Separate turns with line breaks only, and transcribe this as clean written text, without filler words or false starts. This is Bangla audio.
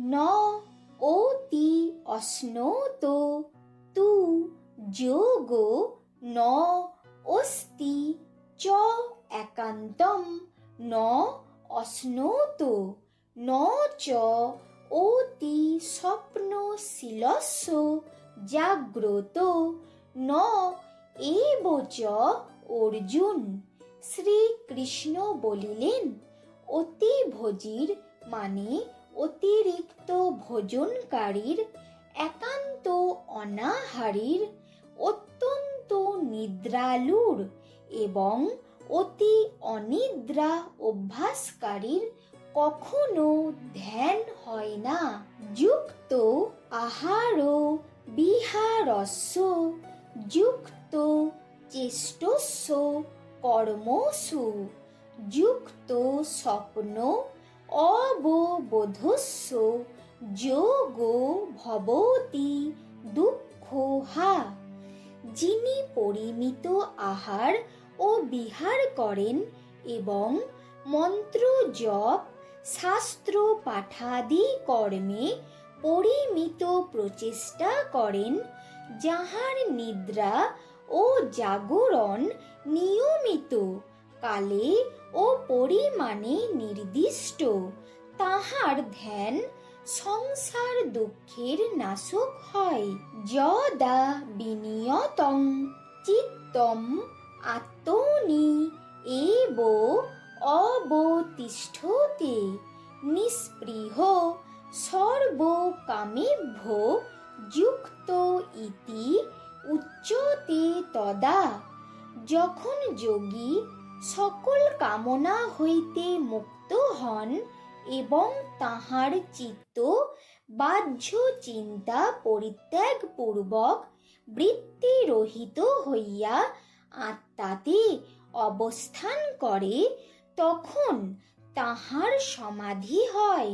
ন অতি অশ্নোত তু যোগো ন অস্তি চ একান্তম ন অশ্নোত ন চ অতি স্বপ্নশীলস্য জাগ্রত ন এব চ অর্জুন। শ্রীকৃষ্ণ বলিলেন, অতিভোজীর মানে অতিরিক্ত ভোজনকারীর, একান্ত অনাহারীর, অত্যন্ত নিদ্রালুর এবং অতি অনিদ্রা অভ্যাসকারীর কখনো ধ্যান হয় না। যুক্ত আহার বিহারস্য যুক্ত চেষ্টস্য কর্মসু যুক্ত স্বপ্ন অববোধস্য যোগো ভবতি দুঃখহা। যিনি পরিমিত আহার ও বিহার করেন এবং মন্ত্র জপ শাস্ত্র পাঠাদি কর্মে পরিমিত প্রচেষ্টা করেন, যাহার নিদ্রা ও জাগরণ নিয়মিত, কালে ও পরিমাণে নির্দিষ্ট, তাহার ধ্যান সংসার দুঃখের নাশক হয়। যদা বিনিয়তং চিত্তম আত্মনি এব অবতিষ্ঠতে নিস্পৃহ সর্বকামেভ্যো যুক্ত ইতি উচ্যতে তদা। যখন যোগী সকল কামনা হইতে মুক্ত হন এবং তাহার চিত্ত বাহ্য চিন্তা পরিত্যাগ পূর্বক বৃত্তিরহিত হইয়া আত্মাতে অবস্থান করে, তখন তাহার সমাধি হয়।